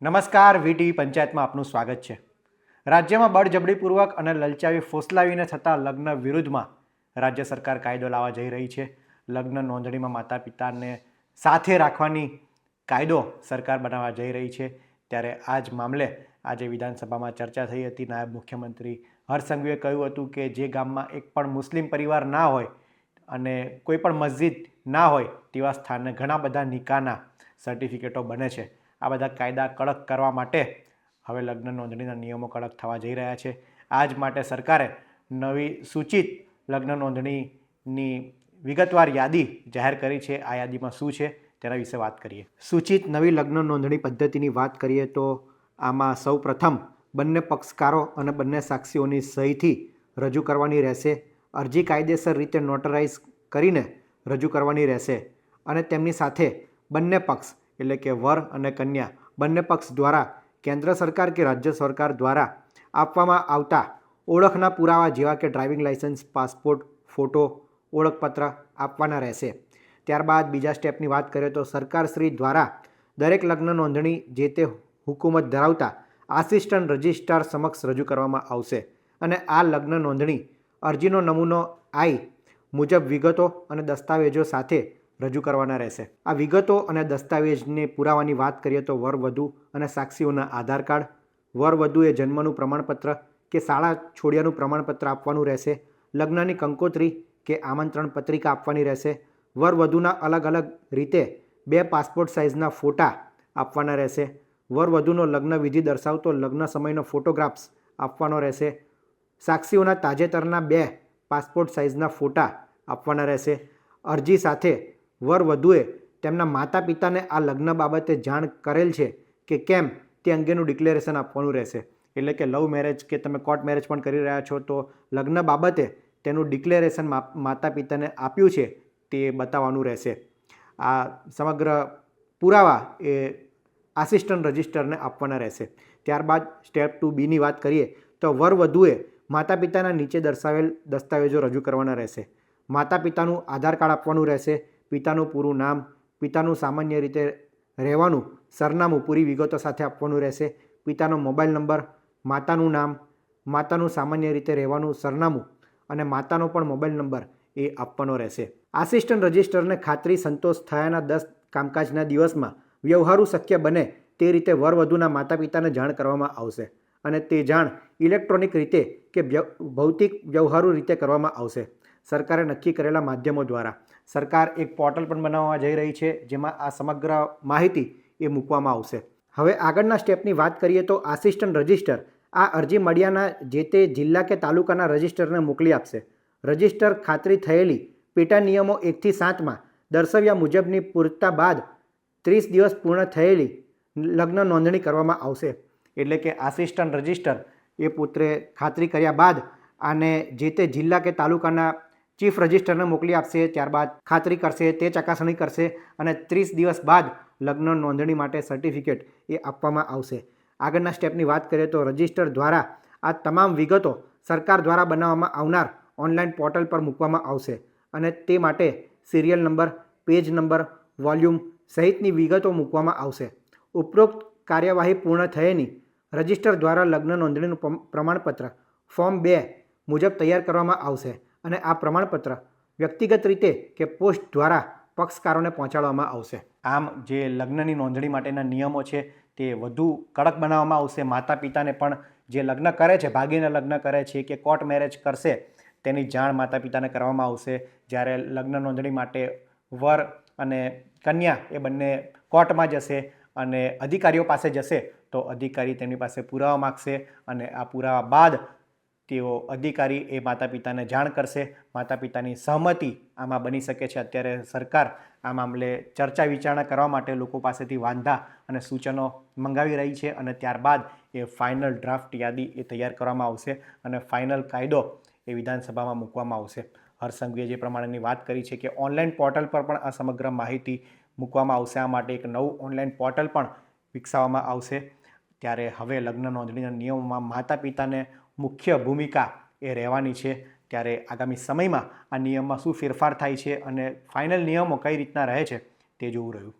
નમસ્કાર, વીટીવી પંચાયતમાં આપનું સ્વાગત છે। રાજ્યમાં બળજબરીપૂર્વક અને લલચાવી ફોસલાવીને થતા લગ્ન વિરુદ્ધમાં રાજ્ય સરકાર કાયદો લાવવા જઈ રહી છે। લગ્ન નોંધણીમાં માતા પિતાને સાથે રાખવાની કાયદો સરકાર બનાવવા જઈ રહી છે। ત્યારે આ જ મામલે આજે વિધાનસભામાં ચર્ચા થઈ હતી। નાયબ મુખ્યમંત્રી હર્ષ સંઘવીએ કહ્યું હતું કે જે ગામમાં એક પણ મુસ્લિમ પરિવાર ના હોય અને કોઈ પણ મસ્જિદ ના હોય તેવા સ્થાને ઘણા બધા નિકાહના સર્ટિફિકેટો બને છે। આ બધા કાયદા કડક કરવા માટે હવે લગ્ન નોંધણીના નિયમો કડક થવા જઈ રહ્યા છે। આ જ માટે સરકારે નવી સૂચિત લગ્ન નોંધણીની વિગતવાર યાદી જાહેર કરી છે। આ યાદીમાં શું છે તેના વિશે વાત કરીએ। સૂચિત નવી લગ્ન નોંધણી પદ્ધતિની વાત કરીએ તો આમાં સૌ પ્રથમ બંને પક્ષકારો અને બંને સાક્ષીઓની સહીથી રજૂ કરવાની રહેશે। અરજી કાયદેસર રીતે નોટરાઇઝ કરીને રજૂ કરવાની રહેશે અને તેમની સાથે બંને પક્ષ એટલે કે વર અને કન્યા બંને પક્ષ દ્વારા કેન્દ્ર સરકાર કે રાજ્ય સરકાર દ્વારા આપવામાં આવતા ઓળખના પુરાવા જેવા કે ડ્રાઇવિંગ લાઇસન્સ, પાસપોર્ટ, ફોટો, ઓળખપત્ર આપવાના રહેશે। ત્યારબાદ બીજા સ્ટેપની વાત કરીએ તો સરકારશ્રી દ્વારા દરેક લગ્ન નોંધણી જે તે હુકુમત ધરાવતા આસિસ્ટન્ટ રજિસ્ટ્રાર સમક્ષ રજૂ કરવામાં આવશે અને આ લગ્ન નોંધણી અરજીનો નમૂનો આઈ મુજબ વિગતો અને દસ્તાવેજો સાથે રજૂ કરવાના રહેશે। આ વિગતો અને દસ્તાવેજને પુરાવાની વાત કરીએ તો વર વધુ અને સાક્ષીઓના આધાર કાર્ડ, વર વધુએ જન્મનું પ્રમાણપત્ર કે શાળા છોડ્યાનું પ્રમાણપત્ર આપવાનું રહેશે। લગ્નની કંકોત્રી કે આમંત્રણ પત્રિકા આપવાની રહેશે। વર વધુના અલગ અલગ રીતે 2 પાસપોર્ટ સાઇઝના ફોટા આપવાના રહેશે। વર વધુનો લગ્ન વિધિ દર્શાવતો લગ્ન સમયનો ફોટોગ્રાફ્સ આપવાનો રહેશે। સાક્ષીઓના તાજેતરના 2 પાસપોર્ટ સાઇઝના ફોટા આપવાના રહેશે। અરજી સાથે વર વધુએ તેમના માતા પિતાને આ લગ્ન બાબતે જાણ કરેલ છે કે કેમ તે અંગેનું ડિક્લેરેશન આપવાનું રહેશે। એટલે કે લવ મેરેજ કે તમે કોર્ટ મેરેજ પણ કરી રહ્યા છો તો લગ્ન બાબતે તેનું ડિક્લેરેશન માતા પિતાને આપ્યું છે તે બતાવવાનું રહેશે। આ સમગ્ર પુરાવા એ આસિસ્ટન્ટ રજિસ્ટરને આપવાના રહેશે। ત્યારબાદ સ્ટેપ 2B વાત કરીએ તો વર વધુએ માતા પિતાના નીચે દર્શાવેલ દસ્તાવેજો રજૂ કરવાના રહેશે। માતા પિતાનું આધાર કાર્ડ આપવાનું રહેશે। પિતાનું પૂરું નામ, પિતાનું સામાન્ય રીતે રહેવાનું સરનામું પૂરી વિગતો સાથે આપવાનું રહેશે। પિતાનો મોબાઈલ નંબર, માતાનું નામ, માતાનું સામાન્ય રીતે રહેવાનું સરનામું અને માતાનો પણ મોબાઈલ નંબર એ આપવાનો રહેશે। આસિસ્ટન્ટ રજિસ્ટરને ખાતરી સંતોષ થયાના 10 કામકાજના દિવસમાં વ્યવહારુ શક્ય બને તે રીતે વર વધુના માતા પિતાને જાણ કરવામાં આવશે અને તે જાણ ઇલેક્ટ્રોનિક રીતે કે ભૌતિક વ્યવહારુ રીતે કરવામાં આવશે। સરકારે નક્કી કરેલા માધ્યમો દ્વારા સરકાર એક પોર્ટલ પણ બનાવવા જઈ રહી છે જેમાં આ સમગ્ર માહિતી એ મૂકવામાં આવશે। હવે આગળના સ્ટેપની વાત કરીએ તો આસિસ્ટન્ટ રજિસ્ટર આ અરજી મળ્યાના જે તે જિલ્લા કે તાલુકાના રજિસ્ટરને મોકલી આપશે। રજિસ્ટર ખાતરી થયેલી પેટા નિયમો 1 થી 7માં દર્શાવ્યા મુજબની પૂરતા બાદ 30 દિવસ પૂર્ણ થયેલી લગ્ન નોંધણી કરવામાં આવશે। એટલે કે આસિસ્ટન્ટ રજિસ્ટર એ પુત્રે ખાતરી કર્યા બાદ આને જે તે જિલ્લા કે તાલુકાના ચીફ રજિસ્ટરને મોકલી આપશે। ત્યારબાદ ખાતરી કરશે, તે ચકાસણી કરશે અને 30 દિવસ બાદ લગ્ન નોંધણી માટે સર્ટિફિકેટ એ આપવામાં આવશે। આગળના સ્ટેપની વાત કરીએ તો રજિસ્ટર દ્વારા આ તમામ વિગતો સરકાર દ્વારા બનાવવામાં આવનાર ઓનલાઈન પોર્ટલ પર મૂકવામાં આવશે અને તે માટે serial number, page number, volume સહિતની વિગતો મૂકવામાં આવશે। ઉપરોક્ત કાર્યવાહી પૂર્ણ થયેની રજિસ્ટર દ્વારા લગ્ન નોંધણીનું પ્રમાણપત્ર ફોર્મ 2 મુજબ તૈયાર કરવામાં આવશે અને આ પ્રમાણપત્ર વ્યક્તિગત રીતે કે પોસ્ટ દ્વારા પક્ષકારોને પહોંચાડવામાં આવશે। આમ જે લગ્નની નોંધણી માટેના નિયમો છે તે વધુ કડક બનાવવામાં આવશે। માતા પિતાને પણ જે લગ્ન કરે છે, ભાગીને લગ્ન કરે છે કે કોર્ટ મેરેજ કરશે તેની જાણ માતા પિતાને કરવામાં આવશે। જ્યારે લગ્ન નોંધણી માટે વર અને કન્યા એ બંને કોર્ટમાં જશે અને અધિકારીઓ પાસે જશે તો અધિકારી તેમની પાસે પુરાવા માગશે અને આ પુરાવા બાદ તેઓ અધિકારી એ માતા પિતાને જાણ કરશે। માતા પિતાની સહમતિ આમાં બની શકે છે। અત્યારે સરકાર આ મામલે ચર્ચા વિચારણા કરવા માટે લોકો પાસેથી વાંધા અને સૂચનો મંગાવી રહી છે અને ત્યારબાદ એ ફાઇનલ ડ્રાફ્ટ યાદી એ તૈયાર કરવામાં આવશે અને ફાઇનલ કાયદો એ વિધાનસભામાં મૂકવામાં આવશે। હર્ષ સંઘવીએ જે પ્રમાણેની વાત કરી છે કે ઓનલાઈન પોર્ટલ પર પણ આ સમગ્ર માહિતી મૂકવામાં આવશે। આ માટે એક નવું ઓનલાઈન પોર્ટલ પણ વિકસાવવામાં આવશે। ત્યારે હવે લગ્ન નોંધણીના નિયમોમાં માતા પિતાને મુખ્ય ભૂમિકા એ રહેવાની છે। ત્યારે આગામી સમયમાં આ નિયમમાં શું ફેરફાર થાય છે અને ફાઇનલ નિયમો કઈ રીતના રહે છે તે જોવું રહ્યું।